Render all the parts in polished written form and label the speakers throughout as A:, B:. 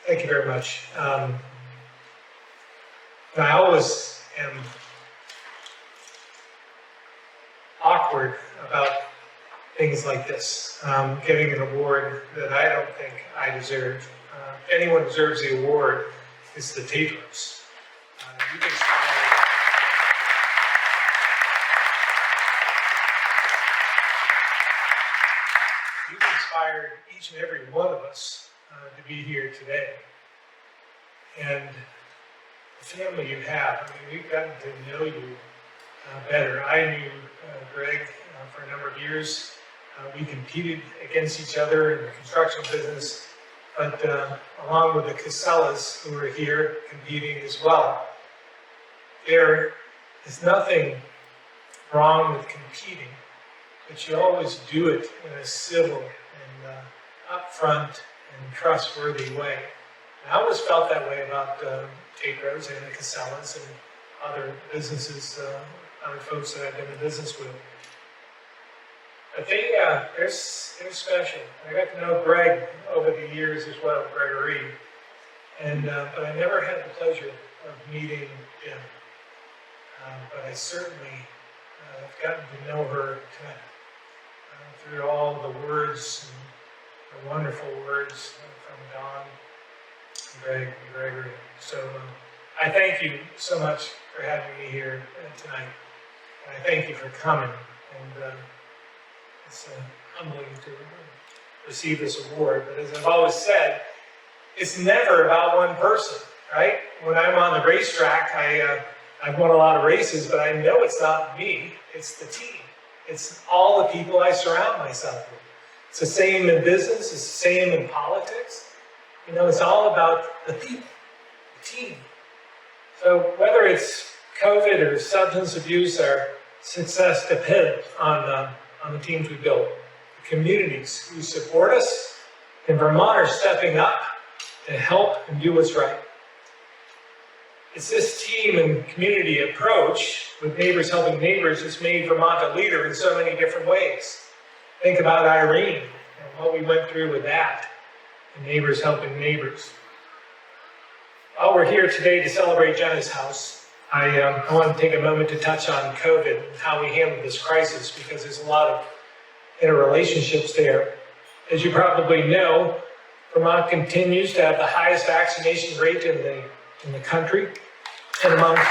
A: Thank you very much. I always am awkward about things like this, getting an award that I don't think I deserve. If anyone deserves the award, it's the Tatros. You've inspired each and every one of us to be here today. And the family you have, I mean, we've gotten to know you better. I knew Greg for a number of years. We competed against each other in the construction business, but along with the Casellas who are here competing as well. There is nothing wrong with competing, but you always do it in a civil and upfront and trustworthy way. And I always felt that way about Tatros and the Casellas and other businesses, other folks that I've been in business with. But they're special. I got to know Greg over the years as well, Gregory, and but I never had the pleasure of meeting Jenna. But I certainly have gotten to know her tonight through all the words, and the wonderful words from Don, Greg, and Gregory. So I thank you so much for having me here tonight. And I thank you for coming. And it's humbling to receive this award. But as I've always said, it's never about one person, right? When I'm on the racetrack, I've won a lot of races, but I know it's not me, it's the team. It's all the people I surround myself with. It's the same in business, it's the same in politics. You know, it's all about the people, the team. So whether it's COVID or substance abuse, our success depends on the teams we build, the communities who support us, and Vermont are stepping up to help and do what's right. It's this team and community approach with neighbors helping neighbors that's made Vermont a leader in so many different ways. Think about Irene and what we went through with that, and neighbors helping neighbors. While we're here today to celebrate Jenna's house, I want to take a moment to touch on COVID and how we handled this crisis, because there's a lot of interrelationships there. As you probably know, Vermont continues to have the highest vaccination rate in the country, and amongst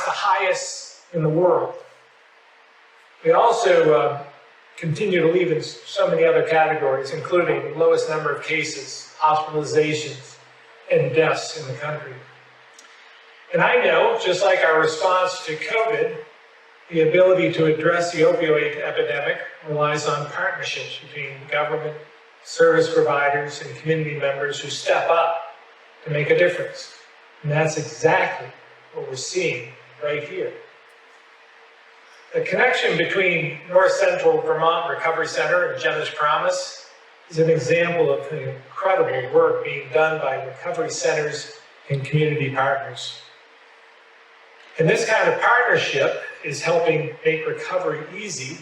A: the highest in the world. We also continue to lead in so many other categories, including the lowest number of cases, hospitalizations, and deaths in the country. And I know, just like our response to COVID, the ability to address the opioid epidemic relies on partnerships between government, service providers, and community members who step up to make a difference. And that's exactly what we're seeing right here. The connection between North Central Vermont Recovery Center and Jenna's Promise is an example of the incredible work being done by recovery centers and community partners. And this kind of partnership is helping make recovery easy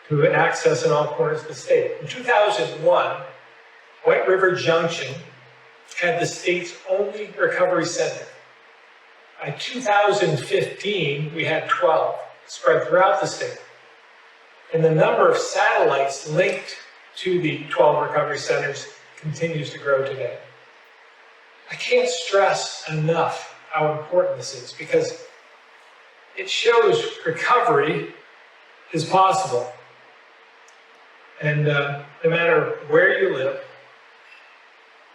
A: to access in all corners of the state. In 2001, White River Junction had the state's only recovery center. By 2015, we had 12 spread throughout the state. And the number of satellites linked to the 12 recovery centers continues to grow today. I can't stress enough how important this is, because it shows recovery is possible. And no matter where you live,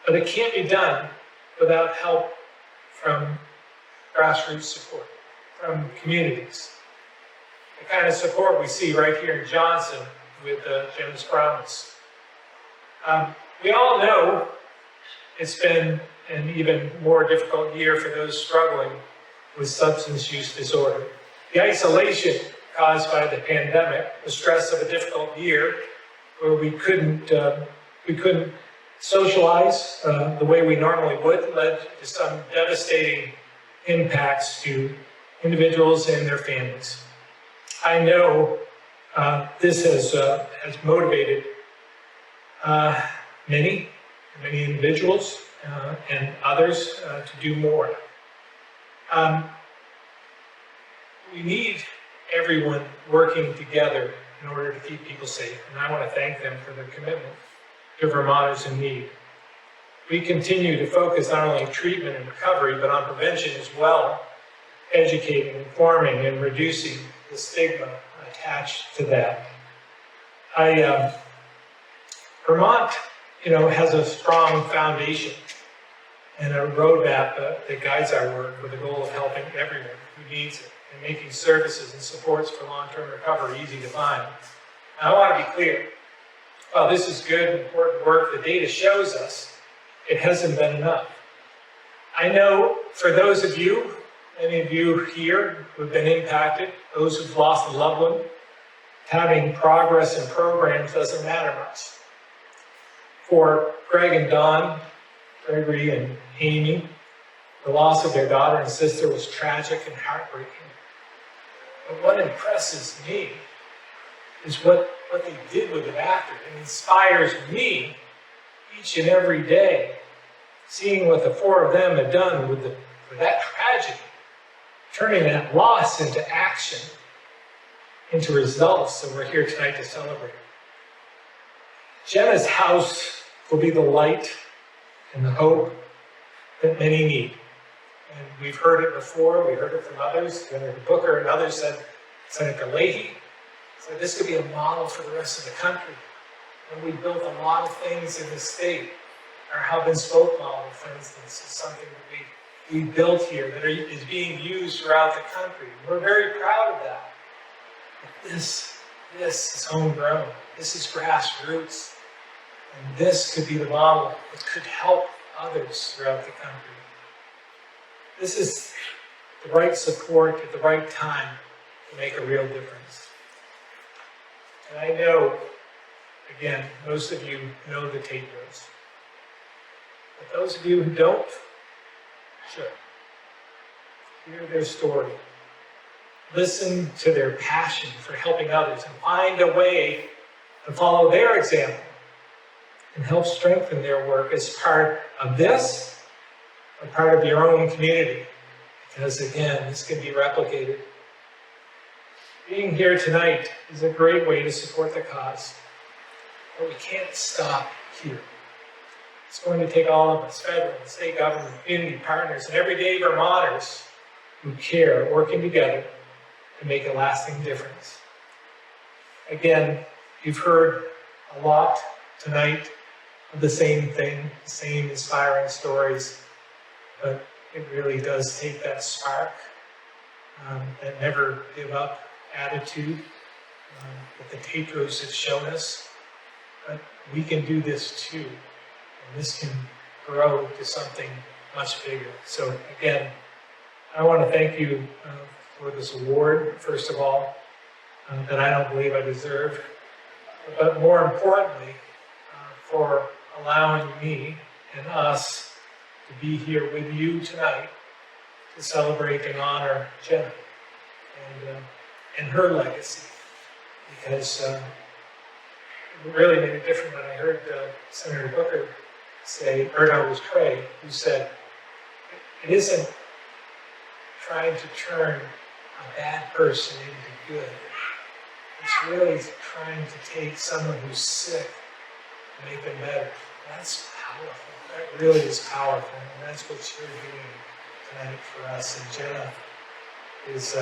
A: but it can't be done without help from grassroots support, from communities. The kind of support we see right here in Johnson with Jenna's Promise. We all know it's been an even more difficult year for those struggling with substance use disorder. The isolation caused by the pandemic, the stress of a difficult year where we couldn't socialize the way we normally would, led to some devastating impacts to individuals and their families. I know This has motivated many individuals and others to do more. We need everyone working together in order to keep people safe, and I want to thank them for their commitment to Vermonters in need. We continue to focus not only on treatment and recovery, but on prevention as well, educating, informing, and reducing the stigma attached to that. Vermont, has a strong foundation and a roadmap that guides our work with the goal of helping everyone who needs it and making services and supports for long-term recovery easy to find. Now, I want to be clear. While this is good, important work, the data shows us it hasn't been enough. I know for those of you, many of you here who have been impacted, those who've lost a loved one, having progress in programs doesn't matter much. For Greg and Dawn, Gregory and Amy, the loss of their daughter and sister was tragic and heartbreaking. But what impresses me is what they did with it after. It inspires me each and every day, seeing what the four of them had done with that tragedy, turning that loss into action, into results that we're here tonight to celebrate. Jenna's house will be the light and the hope that many need. And we've heard it before, we heard it from others. Senator Booker and others said, Senator Leahy said this could be a model for the rest of the country. And we built a lot of things in the state. Our hub and spoke model, for instance, is something that we built here that is being used throughout the country. We're very proud of that. But this is homegrown. This is grassroots. And this could be the model that could help others throughout the country. This is the right support at the right time to make a real difference. And I know, again, most of you know the Tatros. But those of you who don't, should. Hear their story. Listen to their passion for helping others and find a way to follow their example and help strengthen their work as part of this, or part of your own community. Because again, this can be replicated. Being here tonight is a great way to support the cause, but we can't stop here. It's going to take all of us, federal and state government, community partners, and everyday Vermonters who care, working together to make a lasting difference. Again, you've heard a lot tonight of the same thing, the same inspiring stories, but it really does take that spark, that never give up attitude that the Tatros have shown us. But we can do this too, and this can grow to something much bigger. So again, I want to thank you for this award, first of all, that I don't believe I deserve, but more importantly, for allowing me and us to be here with you tonight to celebrate and honor Jenna and her legacy. Because it really made it different when I heard Senator Booker say, or no, it was Craig, who said, it isn't trying to turn a bad person into good. It's really trying to take someone who's sick and make them better. That's powerful. That really is powerful. And that's what you're doing tonight for us. And Jenna is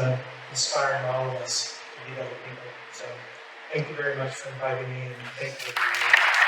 A: inspiring all of us to meet other people. So thank you very much for inviting me, and thank you.